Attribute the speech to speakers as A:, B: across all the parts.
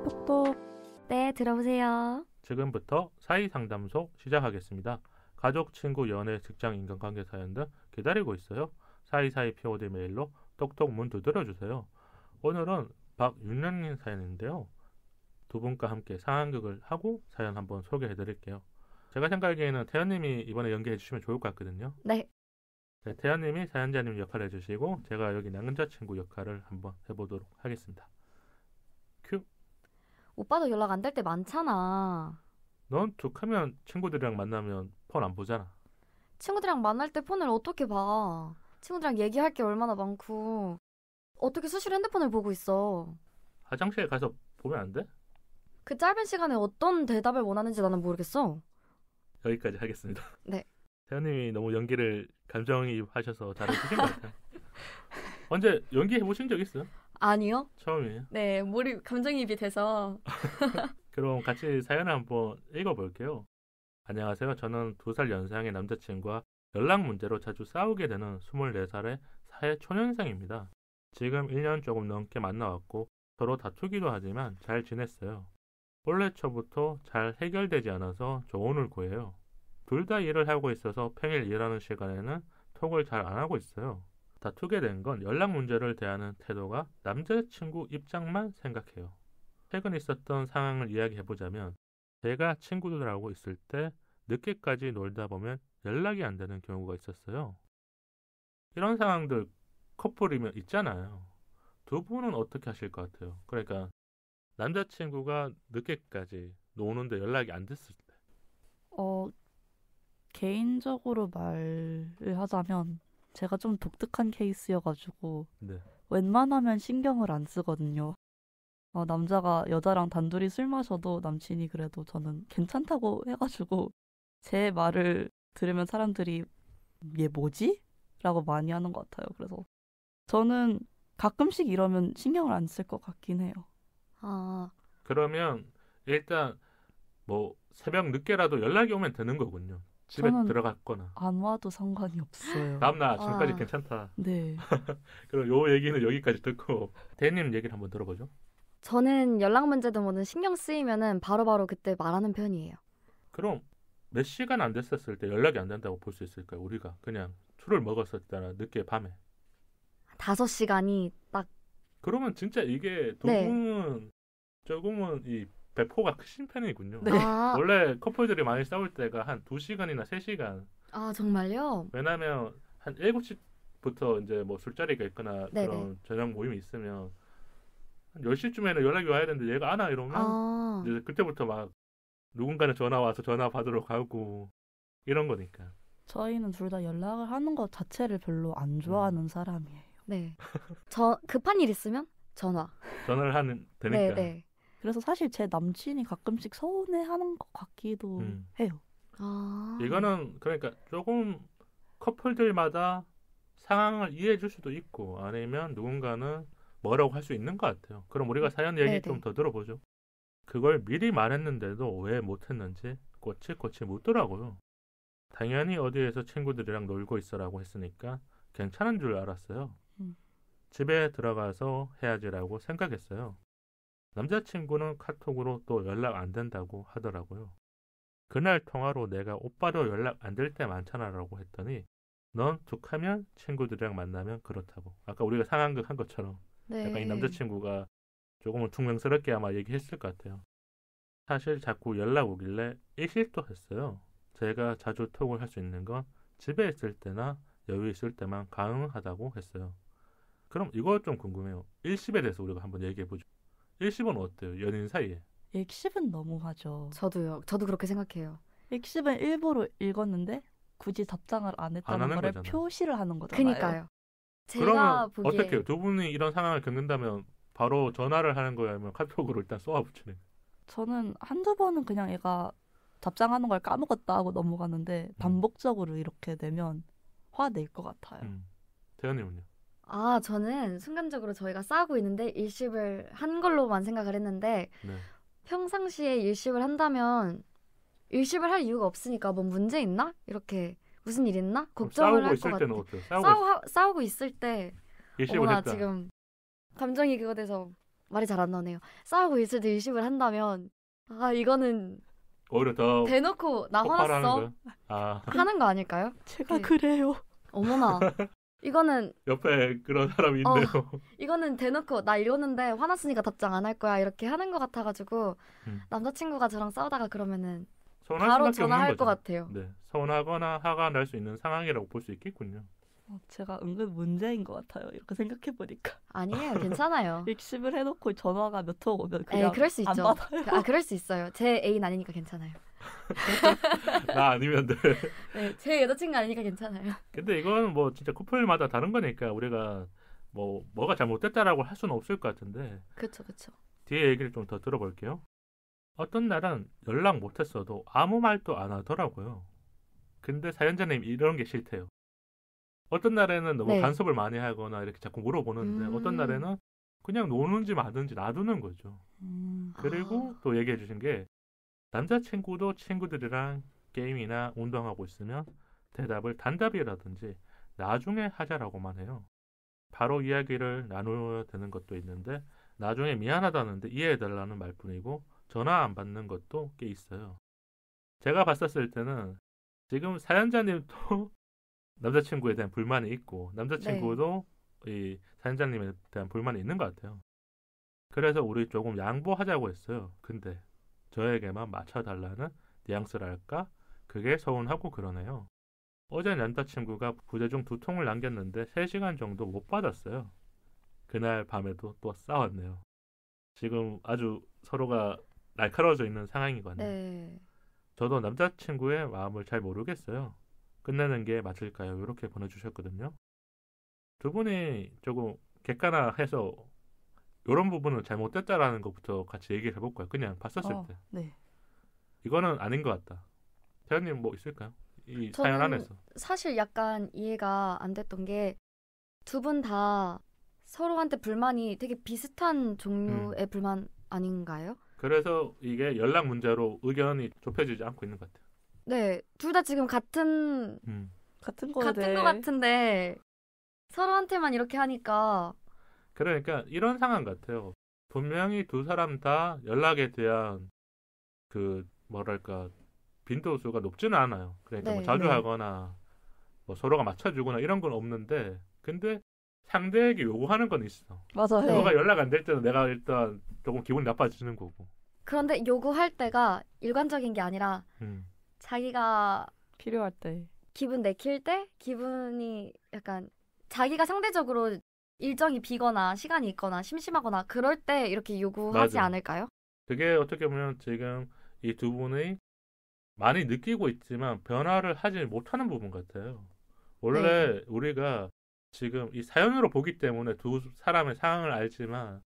A: 똑똑. 네, 들어보세요.
B: 지금부터 사이상담소 시작하겠습니다. 가족, 친구, 연애, 직장, 인간관계 사연 등 기다리고 있어요. 사이사이 POD 메일로 똑똑 문 두드려주세요. 오늘은 박윤영님 사연인데요. 두 분과 함께 상황극을 하고 사연 한번 소개해드릴게요. 제가 생각하기에는 태연님이 이번에 연기해주시면 좋을 것 같거든요.
A: 네.
B: 네, 태연님이 사연자님 역할을 해주시고 제가 여기 남자친구 역할을 한번 해보도록 하겠습니다. 큐.
A: 오빠도 연락 안 될 때 많잖아.
B: 넌 툭하면 친구들이랑 만나면 폰 안 보잖아.
A: 친구들이랑 만날 때 폰을 어떻게 봐? 친구들이랑 얘기할 게 얼마나 많고 어떻게 수시로 핸드폰을 보고 있어?
B: 화장실에 가서 보면 안 돼?
A: 그 짧은 시간에 어떤 대답을 원하는지 나는 모르겠어.
B: 여기까지 하겠습니다.
A: 네.
B: 태연님이 너무 연기를 감정이입하셔서 잘해주신 것 같아요. 언제 연기해보신 적 있어요?
A: 아니요.
B: 처음이에요?
A: 네, 감정이입이 돼서.
B: 그럼 같이 사연을 한번 읽어볼게요. 안녕하세요. 저는 2살 연상의 남자친구와 연락 문제로 자주 싸우게 되는 24살의 사회 초년생입니다. 지금 1년 조금 넘게 만나왔고 서로 다투기도 하지만 잘 지냈어요. 원래 초부터 잘 해결되지 않아서 조언을 구해요. 둘 다 일을 하고 있어서 평일 일하는 시간에는 톡을 잘 안 하고 있어요. 다투게 된 건 연락 문제를 대하는 태도가 남자친구 입장만 생각해요. 최근 있었던 상황을 이야기해보자면 제가 친구들하고 있을 때 늦게까지 놀다 보면 연락이 안 되는 경우가 있었어요. 이런 상황들 커플이면 있잖아요. 두 분은 어떻게 하실 것 같아요? 그러니까 남자친구가 늦게까지 노는데 연락이 안 됐을 때.
C: 개인적으로 말을 하자면 제가 좀 독특한 케이스여가지고
B: 네.
C: 웬만하면 신경을 안 쓰거든요. 남자가 여자랑 단둘이 술 마셔도 남친이 그래도 저는 괜찮다고 해가지고 제 말을 들으면 사람들이 얘 뭐지? 라고 많이 하는 것 같아요. 그래서 저는 가끔씩 이러면 신경을 안 쓸 것 같긴 해요.
A: 아,
B: 그러면 일단 뭐 새벽 늦게라도 연락이 오면 되는 거군요. 집에
C: 저는
B: 들어갔거나.
C: 안 와도 상관이 없어요.
B: 다음날 아침까지
A: 아.
B: 괜찮다.
C: 네.
B: 그럼 요 얘기는 여기까지 듣고 대님 얘기를 한번 들어보죠.
A: 저는 연락 문제든 뭐든 신경 쓰이면은 바로바로 그때 말하는 편이에요.
B: 그럼 몇 시간 안 됐었을 때 연락이 안 된다고 볼 수 있을까요? 우리가 그냥 술을 먹었을 때나 늦게 밤에.
A: 5시간이 딱.
B: 그러면 진짜 이게 두
A: 네.
B: 분은 조금은 이 배포가 크신 편이군요.
C: 네.
A: 아,
B: 원래 커플들이 많이 싸울 때가 한 2시간이나 3시간.
A: 아 정말요?
B: 왜냐면 한 7시부터 이제 뭐 술자리가 있거나
A: 네네.
B: 그런 저녁 모임이 있으면 한 10시쯤에는 연락이 와야 되는데 얘가 안 와 이러면
A: 아,
B: 이제 그때부터 막 누군가는 전화 와서 전화 받으러 가고 이런 거니까.
C: 저희는 둘 다 연락을 하는 것 자체를 별로 안 좋아하는 사람이에요.
A: 네. 저 급한 일 있으면 전화.
B: 전화를 하는 되니까.
A: 네.
C: 그래서 사실 제 남친이 가끔씩 서운해하는 것 같기도 해요.
A: 아,
B: 이거는 그러니까 조금 커플들마다 상황을 이해해 줄 수도 있고 아니면 누군가는 뭐라고 할 수 있는 것 같아요. 그럼 우리가 사연 얘기
A: 네네.
B: 좀 더 들어보죠. 그걸 미리 말했는데도 왜 못했는지 꼬치꼬치 묻더라고요. 당연히 어디에서 친구들이랑 놀고 있어라고 했으니까 괜찮은 줄 알았어요. 집에 들어가서 해야지라고 생각했어요. 남자친구는 카톡으로 또 연락 안 된다고 하더라고요. 그날 통화로 내가 오빠도 연락 안 될 때 많잖아라고 했더니 넌 툭하면 친구들이랑 만나면 그렇다고. 아까 우리가 상황극 한 것처럼
A: 네.
B: 약간 이 남자친구가 조금은 퉁명스럽게 아마 얘기했을 것 같아요. 사실 자꾸 연락 오길래 일시도 했어요. 제가 자주 톡을 할 수 있는 건 집에 있을 때나 여유 있을 때만 가능하다고 했어요. 그럼 이거 좀 궁금해요. 일십에 대해서 우리가 한번 얘기해보죠. 일십은 어때요? 연인 사이에.
C: 일십은 너무하죠.
A: 저도요. 저도 그렇게 생각해요.
C: 일십은 일부러 읽었는데 굳이 답장을 안 했다는
B: 하는
C: 거를
B: 거잖아.
C: 표시를 하는 거잖아요.
A: 그니까요. 제가
B: 그러면
A: 보기에
B: 어떻게 해요? 두 분이 이런 상황을 겪는다면 바로 전화를 하는 거예요? 아니면 카톡으로 일단 쏘아붙이는 거예요?
C: 저는 한두 번은 그냥 얘가 답장하는 걸 까먹었다 하고 넘어가는데 반복적으로 이렇게 되면 화낼 것 같아요.
B: 태연님은요?
A: 아, 저는 순간적으로 저희가 싸우고 있는데 일십을 한 걸로만 생각을 했는데
B: 네.
A: 평상시에 일십을 한다면 일십을 할 이유가 없으니까 뭐 문제 있나? 이렇게 무슨 일 있나?
B: 그럼
A: 걱정을
B: 싸우고
A: 할 것
B: 있을
A: 같아.
B: 때는 어때요?
A: 싸우고 있을 때
B: 일십을
A: 어머나
B: 했다.
A: 지금 감정이 그거 돼서 말이 잘 안 나오네요. 싸우고 있을 때 일십을 한다면 이거는
B: 오히려 더
A: 대놓고 나
B: 폭발하는
A: 화났어
B: 거야? 아,
A: 하는 거 아닐까요?
C: 제가
A: 그-
C: 그래요.
A: 어머나 이거는
B: 옆에 그런 사람이 있네요.
A: 이거는 대놓고 나 이러는데 화났으니까 답장 안 할 거야 이렇게 하는 것 같아가지고
B: 음.
A: 남자친구가 저랑 싸우다가 그러면은
B: 서운할
A: 바로
B: 수밖에 없는
A: 전화할
B: 거죠.
A: 것 같아요.
B: 네, 서운하거나 화가 날 수 있는 상황이라고 볼 수 있겠군요.
C: 제가 은근 문제인 것 같아요. 이렇게 생각해보니까.
A: 아니에요, 괜찮아요.
C: 익십을 해놓고 전화가 몇 통 오면
A: 네,
C: 그냥
A: 그럴 수
C: 안
A: 있죠.
C: 받아요.
A: 그럴 수 있어요. 제 애인 아니니까 괜찮아요.
B: 나 아니면 돼.
A: 네, 제 여자친구 아니니까 괜찮아요.
B: 근데 이건 뭐 진짜 커플마다 다른 거니까 우리가 뭐가 잘못됐다라고 할 수는 없을 것 같은데
A: 그쵸, 그쵸.
B: 뒤에 얘기를 좀 더 들어볼게요. 어떤 날은 연락 못했어도 아무 말도 안 하더라고요. 근데 사연자님 이런 게 싫대요. 어떤 날에는 너무
A: 네.
B: 간섭을 많이 하거나 이렇게 자꾸 물어보는데 어떤 날에는 그냥 노는지 마든지 놔두는 거죠. 그리고 또 얘기해 주신 게 남자친구도 친구들이랑 게임이나 운동하고 있으면 대답을 단답이라든지 나중에 하자라고만 해요. 바로 이야기를 나누어야 되는 것도 있는데 나중에 미안하다는데 이해해달라는 말뿐이고 전화 안 받는 것도 꽤 있어요. 제가 봤었을 때는 지금 사연자님도 남자친구에 대한 불만이 있고 남자친구도 이 사연자님에 대한 불만이 있는 것 같아요. 그래서 우리 조금 양보하자고 했어요. 근데 저에게만 맞춰달라는 뉘앙스랄까? 그게 서운하고 그러네요. 어제 남자친구가 부재중 2통을 남겼는데 3시간 정도 못 받았어요. 그날 밤에도 또 싸웠네요. 지금 아주 서로가 날카로워져 있는 상황이거든요.
A: 네.
B: 저도 남자친구의 마음을 잘 모르겠어요. 끝내는 게 맞을까요? 이렇게 보내주셨거든요. 두 분이 조금 객관화해서 이런 부분은 잘못됐다라는 것부터 같이 얘기를 해볼까요? 그냥 봤었을 때.
C: 네.
B: 이거는 아닌 것 같다. 태연님 뭐 있을까요? 이 사연
A: 저는
B: 안에서.
A: 사실 약간 이해가 안 됐던 게 두 분 다 서로한테 불만이 되게 비슷한 종류의 불만 아닌가요?
B: 그래서 이게 연락 문제로 의견이 좁혀지지 않고 있는 것 같아요.
A: 네, 둘 다 지금 같은
C: 같은 거에
A: 같은
C: 대해
A: 거 같은데 서로한테만 이렇게 하니까
B: 그러니까 이런 상황 같아요. 분명히 두 사람 다 연락에 대한 그 뭐랄까 빈도수가 높지는 않아요. 그러니까 뭐
A: 네,
B: 자주
C: 네.
B: 하거나 뭐 서로가 맞춰주거나 이런 건 없는데 근데 상대에게 요구하는 건 있어.
C: 맞아요.
A: 네.
B: 너가 연락 안 될 때는 내가 일단 조금 기분이 나빠지는 거고.
A: 그런데 요구할 때가 일관적인 게 아니라
B: 음.
A: 자기가
C: 필요할 때.
A: 기분 내킬 때 기분이 약간 자기가 상대적으로 일정이 비거나 시간이 있거나 심심하거나 그럴 때 이렇게 요구하지
B: 맞아.
A: 않을까요?
B: 그게 어떻게 보면 지금 이 두 분이 많이 느끼고 있지만 변화를 하지 못하는 부분 같아요. 원래 우리가 지금 이 사연으로 보기 때문에 두 사람의 상황을 알지만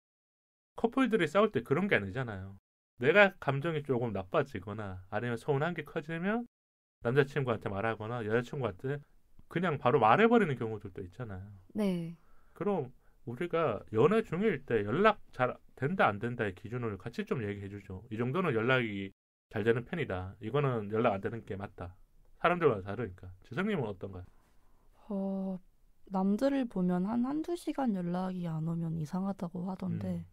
B: 커플들이 싸울 때 그런 게 아니잖아요. 내가 감정이 조금 나빠지거나 아니면 서운한 게 커지면 남자친구한테 말하거나 여자친구한테 그냥 바로 말해버리는 경우들도 있잖아요.
A: 네.
B: 그럼 우리가 연애 중일 때 연락 잘 된다 안 된다의 기준을 같이 좀 얘기해 주죠. 이 정도는 연락이 잘 되는 편이다. 이거는 연락 안 되는 게 맞다. 사람들마다 다르니까. 지성님은 어떤가요?
C: 남들을 보면 한두 시간 연락이 안 오면 이상하다고 하던데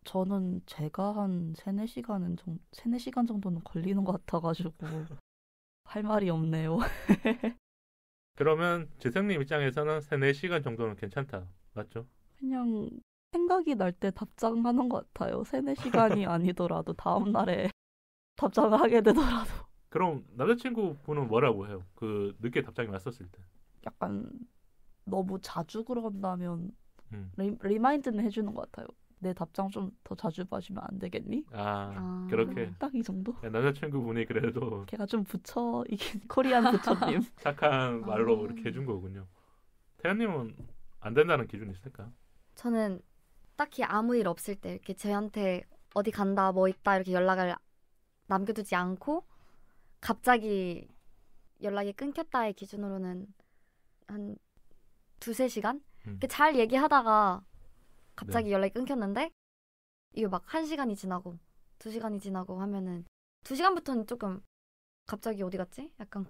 C: 저는 제가 한 3-4시간 정도는 걸리는 것 같아가지고 할 말이 없네요.
B: 그러면 지성님 입장에서는 3-4시간 정도는 괜찮다. 맞죠?
C: 그냥 생각이 날 때 답장하는 것 같아요. 3-4시간이 아니더라도 다음날에 답장을 하게 되더라도.
B: 그럼 남자친구분은 뭐라고 해요? 그 늦게 답장이 왔었을 때.
C: 약간 너무 자주 그런다면
B: 음.
C: 리마인드는 해주는 것 같아요. 내 답장 좀 더 자주 봐주면 안 되겠니?
B: 그렇게.
C: 딱 이 정도?
B: 남자친구분이 그래도
C: 걔가 좀 이긴 코리안 부처님.
B: 착한 말로 이렇게 해준 거군요. 태연님은 안 된다는 기준이 있을까요?
A: 저는 딱히 아무 일 없을 때 이렇게 저한테 어디 간다 뭐 있다 이렇게 연락을 남겨두지 않고 갑자기 연락이 끊겼다의 기준으로는 한 2-3시간? 이렇게 잘 얘기하다가 갑자기 연락이 끊겼는데 이게 막 1시간이 지나고 2시간이 지나고 하면은 2시간부터는 조금 갑자기 어디 갔지? 약간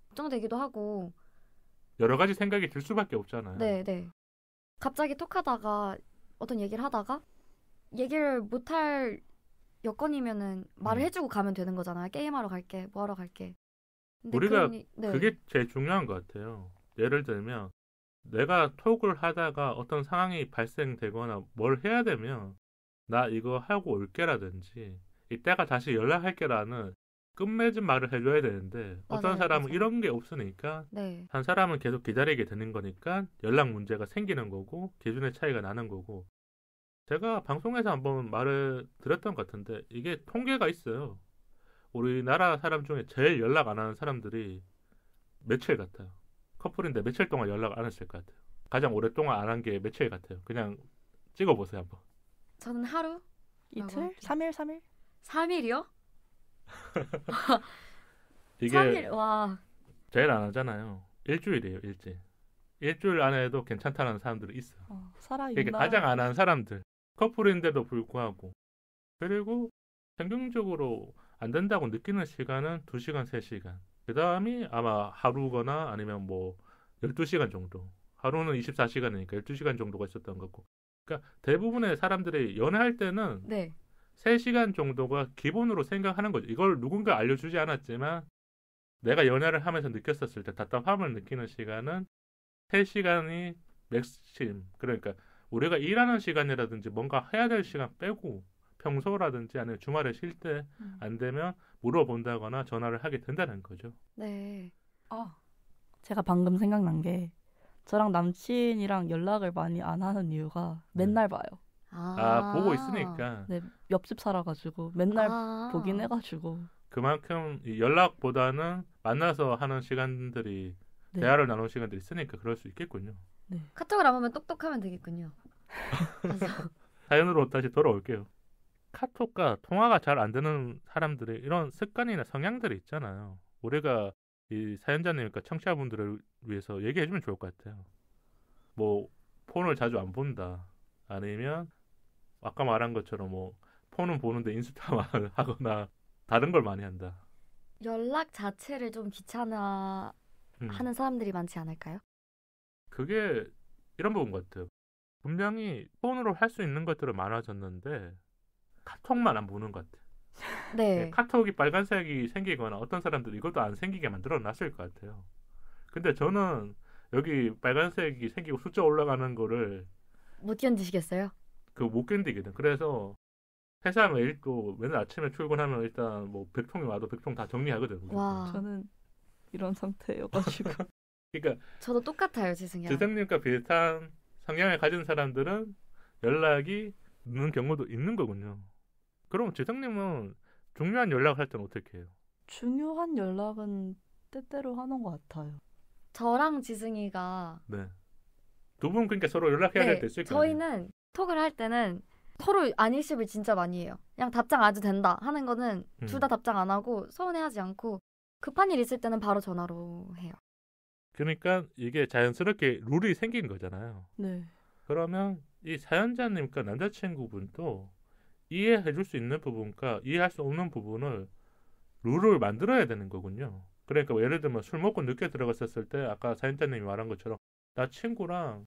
A: 걱정되기도 하고.
B: 여러 가지 생각이 들 수밖에 없잖아요.
A: 네, 네. 갑자기 톡하다가 어떤 얘기를 하다가 얘기를 못할 여건이면은 말을 해주고 가면 되는 거잖아요. 게임하러 갈게, 뭐하러 갈게. 근데
B: 우리가
A: 네.
B: 그게 제일 중요한 것 같아요. 예를 들면 내가 톡을 하다가 어떤 상황이 발생되거나 뭘 해야 되면 나 이거 하고 올게라든지 이때가 다시 연락할게라는 끝맺은 말을 해줘야 되는데 어떤
A: 맞아요,
B: 사람은
A: 맞아요.
B: 이런 게 없으니까
A: 네.
B: 한 사람은 계속 기다리게 되는 거니까 연락 문제가 생기는 거고 기준의 차이가 나는 거고 제가 방송에서 한번 말을 드렸던 것 같은데 이게 통계가 있어요. 우리나라 사람 중에 제일 연락 안 하는 사람들이 며칠 같아요. 커플인데 며칠 동안 연락 안 했을 것 같아요. 가장 오랫동안 안 한 게 며칠 같아요. 그냥 찍어보세요 한번.
A: 저는 하루?
C: 이틀? 3일? 3일?
A: 3일이요?
B: 이게
A: 3일, 와.
B: 제일 안 하잖아요. 일주일이에요. 일주일 안에도 괜찮다는 사람들이 있어요.
C: 살아있나?
B: 그러니까 가장 안 하는 사람들. 커플인데도 불구하고. 그리고 평균적으로 안 된다고 느끼는 시간은 2시간, 3시간. 그 다음이 아마 하루거나 아니면 뭐 12시간 정도. 하루는 24시간이니까 12시간 정도가 있었던 거고. 그러니까 대부분의 사람들이 연애할 때는
A: 네.
B: 3시간 정도가 기본으로 생각하는 거죠. 이걸 누군가 알려주지 않았지만 내가 연애를 하면서 느꼈었을 때 답답함을 느끼는 시간은 3시간이 맥심. 그러니까 우리가 일하는 시간이라든지 뭔가 해야 될 시간 빼고 평소라든지 아니면 주말에 쉴 때 안 되면 물어본다거나 전화를 하게 된다는 거죠.
A: 네.
C: 제가 방금 생각난 게 저랑 남친이랑 연락을 많이 안 하는 이유가 맨날 봐요.
B: 보고 있으니까.
C: 네, 옆집 살아가지고 맨날
A: 아.
C: 보긴 해가지고.
B: 그만큼 이 연락보다는 만나서 하는 시간들이
C: 네.
B: 대화를 나누는 시간들이 있으니까 그럴 수 있겠군요.
C: 네.
A: 카톡을 안 보면 똑똑하면 되겠군요. 그래서
B: 사연으로 다시 돌아올게요. 카톡과 통화가 잘 안 되는 사람들의 이런 습관이나 성향들이 있잖아요. 우리가 이 사연자님과 청취자분들을 위해서 얘기해주면 좋을 것 같아요. 뭐 폰을 자주 안 본다. 아니면 아까 말한 것처럼 뭐 폰은 보는데 인스타만 하거나 다른 걸 많이 한다.
A: 연락 자체를 좀 귀찮아하는 사람들이 많지 않을까요?
B: 그게 이런 부분 같아요. 분명히 폰으로 할 수 있는 것들은 많아졌는데 카톡만 안 보는 것 같아요.
A: 네.
B: 카톡이 빨간색이 생기거나 어떤 사람들은 이것도 안 생기게 만들어 놨을 것 같아요. 근데 저는 여기 빨간색이 생기고 숫자 올라가는 거를
A: 못 견디시겠어요?
B: 못 견디거든. 그래서 회사 메일도 맨날 아침에 출근하면 일단 뭐 100통이 와도 100통 다 정리하거든. 무조건.
A: 와.
C: 저는 이런 상태여가지고.
B: 그러니까
A: 저도 똑같아요, 지승이랑.
B: 지성님과 비슷한 성향을 가진 사람들은 연락이 늦는 경우도 있는 거군요. 그럼 지성님은 중요한 연락을 할 때는 어떻게 해요?
C: 중요한 연락은 때때로 하는 것 같아요.
A: 저랑 지승이가
B: 네. 두 분 그러니까 서로 연락해야 될 때 있을 거예요.
A: 저희는 톡을 할 때는 서로 안일십을 진짜 많이 해요. 그냥 답장 안 해도 된다 하는 거는 둘 다 답장 안 하고 서운해하지 않고 급한 일 있을 때는 바로 전화로 해요.
B: 그러니까 이게 자연스럽게 룰이 생긴 거잖아요.
C: 네.
B: 그러면 이 사연자님과 남자친구분도 이해해 줄 수 있는 부분과 이해할 수 없는 부분을 룰을 만들어야 되는 거군요. 그러니까 뭐 예를 들면 술 먹고 늦게 들어갔었을 때 아까 사연자님이 말한 것처럼 나 친구랑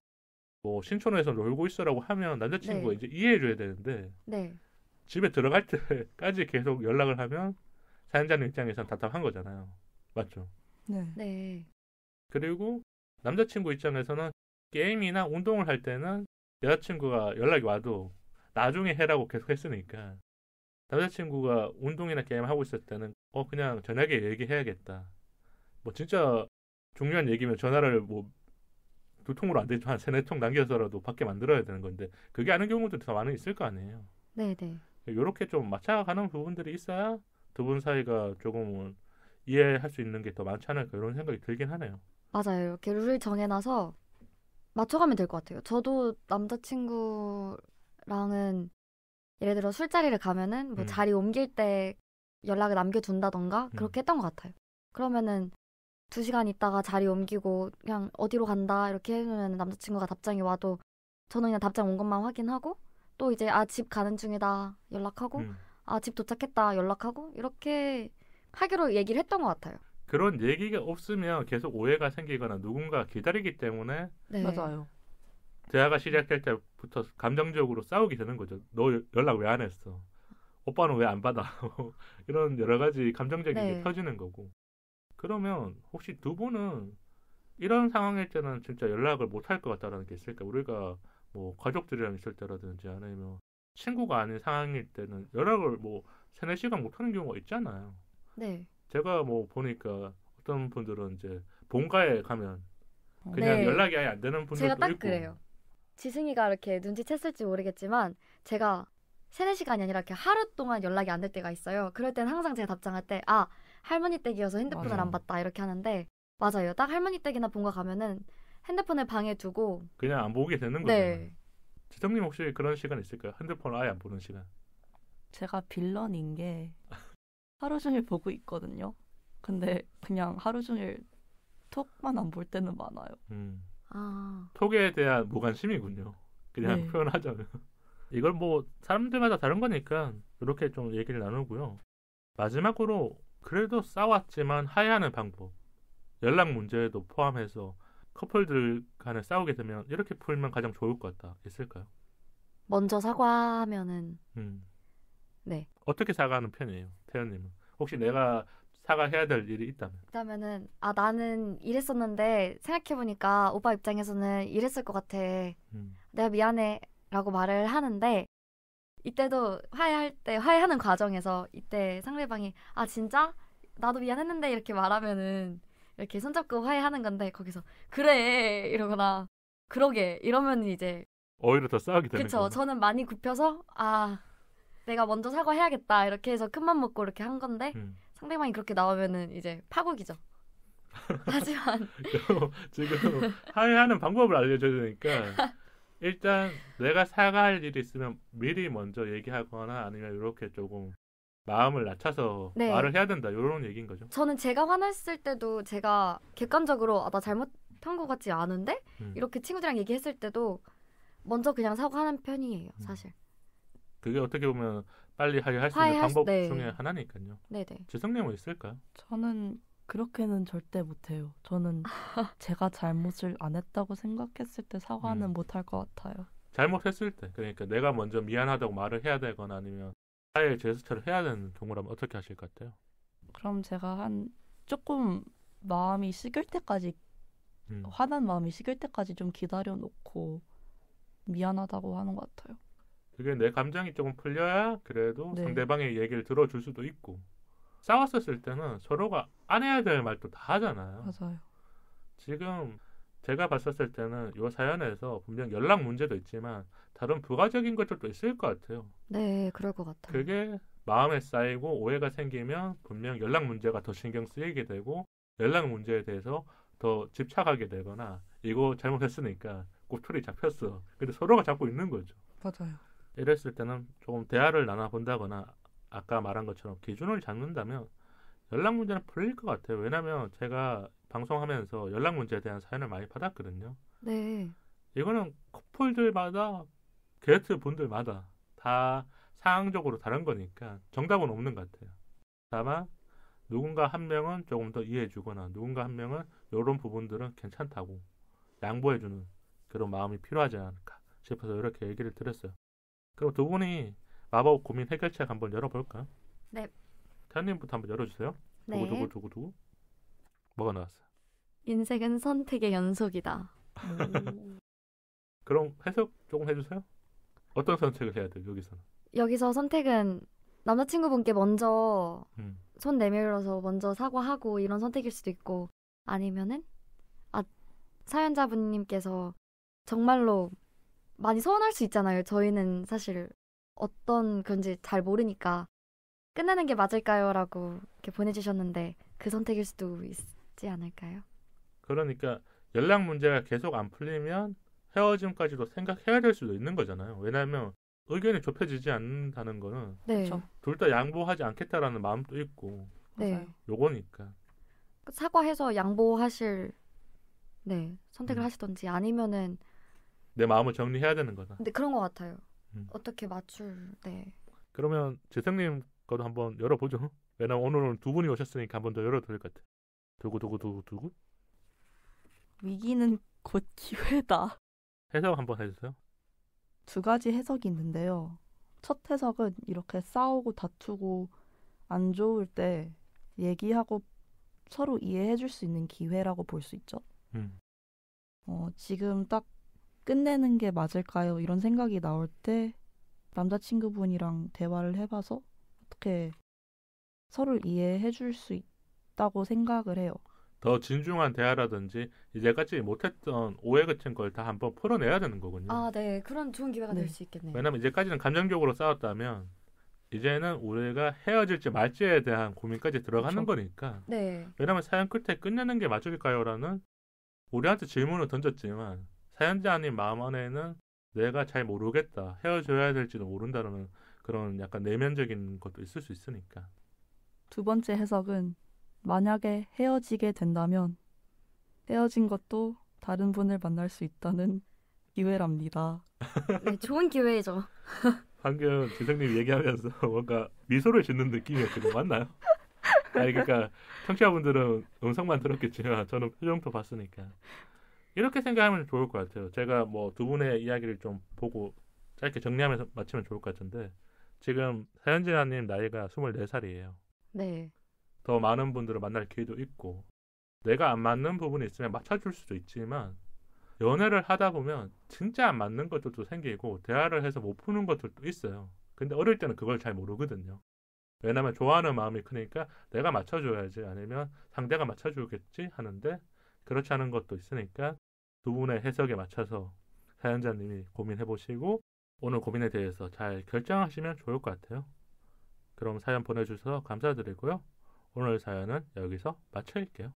B: 뭐 신촌에서 놀고 있어라고 하면 남자친구가
A: 네.
B: 이제 이해해 줘야 되는데
A: 네.
B: 집에 들어갈 때까지 계속 연락을 하면 사연자님 입장에서는 답답한 거잖아요. 맞죠?
C: 네.
A: 네.
B: 그리고 남자친구 입장에서는 게임이나 운동을 할 때는 여자친구가 연락이 와도 나중에 해라고 계속 했으니까 남자친구가 운동이나 게임 하고 있을 때는 그냥 저녁에 얘기해야겠다. 뭐 진짜 중요한 얘기면 전화를 뭐 2통으로 안 되지만 3-4통 남겨서라도 받게 만들어야 되는 건데 그게 아닌 경우도 더 많이 있을 거 아니에요.
A: 네네.
B: 이렇게 좀 맞춰가는 부분들이 있어야 두 분 사이가 조금은 이해할 수 있는 게 더 많지 않을까 이런 생각이 들긴 하네요.
A: 맞아요. 이렇게 룰을 정해놔서 맞춰가면 될 것 같아요. 저도 남자친구랑은 예를 들어 술자리를 가면은 뭐 자리 옮길 때 연락을 남겨둔다던가 그렇게 했던 것 같아요. 그러면은 2시간 있다가 자리 옮기고 그냥 어디로 간다 이렇게 해놓으면 남자친구가 답장이 와도 저는 그냥 답장 온 것만 확인하고 또 이제 집 가는 중이다 연락하고 집 도착했다 연락하고 이렇게 하기로 얘기를 했던 것 같아요.
B: 그런 얘기가 없으면 계속 오해가 생기거나 누군가 기다리기 때문에
A: 네.
C: 맞아요.
B: 대화가 시작될 때부터 감정적으로 싸우게 되는 거죠. 너 연락 왜 안 했어? 오빠는 왜 안 받아? 이런 여러 가지 감정적인 게
A: 네.
B: 터지는 거고. 그러면 혹시 두 분은 이런 상황일 때는 진짜 연락을 못 할 것 같다라는 게 있을까? 우리가 뭐 가족들이랑 있을 때라든지 아니면 친구가 아닌 상황일 때는 연락을 뭐 3-4시간 못 하는 경우가 있잖아요.
A: 네.
B: 제가 뭐 보니까 어떤 분들은 이제 본가에 가면 그냥
A: 네.
B: 연락이 아예 안 되는 분들도
A: 제가 딱
B: 있고.
A: 그래요. 지승이가 이렇게 눈치챘을지 모르겠지만 제가 3-4시간이 아니라 이렇게 하루 동안 연락이 안 될 때가 있어요. 그럴 땐 항상 제가 답장할 때 할머니 댁이어서 핸드폰을
C: 맞아요.
A: 안 봤다 이렇게 하는데 맞아요. 딱 할머니 댁이나 본가 가면은 핸드폰을 방에 두고
B: 그냥 안 보게 되는 거잖아요.
A: 네.
B: 지성님 혹시 그런 시간 있을까요? 핸드폰을 아예 안 보는 시간.
C: 제가 빌런인 게 하루 종일 보고 있거든요. 근데 그냥 하루 종일 톡만 안 볼 때는 많아요.
B: 톡에 대한 무관심이군요. 그냥
C: 네.
B: 표현하자면. 이걸 뭐 사람들마다 다른 거니까 이렇게 좀 얘기를 나누고요. 마지막으로 그래도 싸웠지만 화해하는 방법. 연락 문제도 포함해서 커플들 간에 싸우게 되면 이렇게 풀면 가장 좋을 것 같다. 있을까요?
A: 먼저 사과하면은 네.
B: 어떻게 사과하는 편이에요? 태연님은. 혹시 내가 사과해야 될 일이 있다면?
A: 그다음에는 나는 이랬었는데 생각해보니까 오빠 입장에서는 이랬을 것 같아. 내가 미안해 라고 말을 하는데 이때도 화해하는 과정에서 이때 상대방이 진짜? 나도 미안했는데 이렇게 말하면은 이렇게 손잡고 화해하는 건데 거기서 그래 이러거나 그러게 이러면 이제
B: 오히려 더 싸우게 되는
A: 그쵸.
B: 거예요.
A: 저는 많이 굽혀서 내가 먼저 사과해야겠다 이렇게 해서 큰맘 먹고 이렇게 한 건데 상대방이 그렇게 나오면은 이제 파국이죠. 하지만
B: 지금 화해하는 방법을 알려줘야 되니까 일단 내가 사과할 일이 있으면 미리 먼저 얘기하거나 아니면 이렇게 조금 마음을 낮춰서
A: 네.
B: 말을 해야 된다 이런 얘기인 거죠.
A: 저는 제가 화났을 때도 제가 객관적으로 나 잘못한 것 같지 않은데? 이렇게 친구들이랑 얘기했을 때도 먼저 그냥 사과하는 편이에요. 사실.
B: 그게 어떻게 보면 빨리 화해할 수 있는 방법
A: 네.
B: 중에 하나니까요.
A: 네네.
B: 지성님은 있을까요?
C: 저는 그렇게는 절대 못해요. 저는 제가 잘못을 안 했다고 생각했을 때 사과는 못할 것 같아요.
B: 잘못했을 때 그러니까 내가 먼저 미안하다고 말을 해야 되거나 아니면 화해 제스처를 해야 되는 경우라면 어떻게 하실 것 같아요?
C: 그럼 제가 조금 마음이 식을 때까지 화난 마음이 식을 때까지 좀 기다려 놓고 미안하다고 하는 것 같아요.
B: 그게 내 감정이 조금 풀려야 그래도
C: 네.
B: 상대방의 얘기를 들어줄 수도 있고 싸웠었을 때는 서로가 안 해야 될 말도 다 하잖아요.
C: 맞아요.
B: 지금 제가 봤었을 때는 이 사연에서 분명 연락 문제도 있지만 다른 부가적인 것들도 있을 것 같아요.
A: 네, 그럴 것 같아요.
B: 그게 마음에 쌓이고 오해가 생기면 분명 연락 문제가 더 신경 쓰이게 되고 연락 문제에 대해서 더 집착하게 되거나 이거 잘못했으니까 꼬투리 잡혔어. 근데 서로가 잡고 있는 거죠.
C: 맞아요.
B: 이랬을 때는 조금 대화를 나눠본다거나 아까 말한 것처럼 기준을 잡는다면 연락 문제는 풀릴 것 같아요. 왜냐하면 제가 방송하면서 연락 문제에 대한 사연을 많이 받았거든요.
A: 네.
B: 이거는 커플들마다 게스트 분들마다 다 상황적으로 다른 거니까 정답은 없는 것 같아요. 다만 누군가 한 명은 조금 더 이해해주거나 누군가 한 명은 이런 부분들은 괜찮다고 양보해주는 그런 마음이 필요하지 않을까 싶어서 이렇게 얘기를 드렸어요. 그럼 두 분이 마법 고민 해결책 한번 열어볼까요?
A: 네.
B: 태연님부터 한번 열어주세요.
A: 네.
B: 두구. 뭐가 나왔어요?
A: 인생은 선택의 연속이다.
B: 그럼 해석 조금 해주세요. 어떤 선택을 해야 돼요, 여기서는?
A: 여기서 선택은 남자친구분께 먼저 손 내밀어서 먼저 사과하고 이런 선택일 수도 있고 아니면은 사연자분님께서 정말로 많이 서운할 수 있잖아요. 저희는 사실 어떤 건지 잘 모르니까 끝내는 게 맞을까요? 라고 이렇게 보내주셨는데 그 선택일 수도 있지 않을까요?
B: 그러니까 연락 문제가 계속 안 풀리면 헤어짐까지도 생각해야 될 수도 있는 거잖아요. 왜냐하면 의견이 좁혀지지 않는다는 거는
A: 네.
B: 둘 다 양보하지 않겠다라는 마음도 있고
A: 네.
B: 요거니까
A: 사과해서 양보하실 선택을 하시던지 아니면은
B: 내 마음을 정리해야 되는 거다.
A: 근데 그런 것 같아요. 어떻게 그러면
B: 지성님 거도 한번 열어보죠. 왜냐면 오늘은 두 분이 오셨으니까 한 번 더 열어도 될 것 같아요. 두구두구두구두구.
C: 위기는 곧 기회다.
B: 해석 한번 해주세요.
C: 두 가지 해석이 있는데요. 첫 해석은 이렇게 싸우고 다투고 안 좋을 때 얘기하고 서로 이해해 줄 수 있는 기회라고 볼 수 있죠. 지금 딱 끝내는 게 맞을까요? 이런 생각이 나올 때 남자친구분이랑 대화를 해봐서 어떻게 서로를 이해해 줄 수 있다고 생각을 해요.
B: 더 진중한 대화라든지 이제까지 못했던 오해 같은 걸 다 한번 풀어내야 되는 거군요.
A: 아, 네. 그런 좋은 기회가
C: 네.
A: 될 수 있겠네요.
B: 왜냐면 이제까지는 감정적으로 싸웠다면 이제는 우리가 헤어질지 말지에 대한 고민까지 들어가는
C: 그쵸.
B: 거니까.
A: 네.
B: 왜냐면 사연 끝에 끝내는 게 맞을까요? 라는 우리한테 질문을 던졌지만 사연자님 마음 안에는 내가 잘 모르겠다. 헤어져야 될지도 모른다는 그런 약간 내면적인 것도 있을 수 있으니까.
C: 두 번째 해석은 만약에 헤어지게 된다면 헤어진 것도 다른 분을 만날 수 있다는 기회랍니다.
A: 네, 좋은 기회죠.
B: 방금 지성님 얘기하면서 뭔가 미소를 짓는 느낌이었거든요. 맞나요? 아니 그러니까 청취자분들은 음성만 들었겠지만 저는 표정도 봤으니까 이렇게 생각하면 좋을 것 같아요. 제가 뭐 두 분의 이야기를 좀 보고 짧게 정리하면서 마치면 좋을 것 같은데 지금 사연진아님 나이가 24살이에요.
A: 네.
B: 더 많은 분들을 만날 기회도 있고 내가 안 맞는 부분이 있으면 맞춰줄 수도 있지만 연애를 하다 보면 진짜 안 맞는 것들도 생기고 대화를 해서 못 푸는 것들도 있어요. 근데 어릴 때는 그걸 잘 모르거든요. 왜냐면 좋아하는 마음이 크니까 내가 맞춰줘야지 아니면 상대가 맞춰주겠지 하는데 그렇지 않은 것도 있으니까 두 분의 해석에 맞춰서 사연자님이 고민해보시고 오늘 고민에 대해서 잘 결정하시면 좋을 것 같아요. 그럼 사연 보내주셔서 감사드리고요. 오늘 사연은 여기서 마칠게요.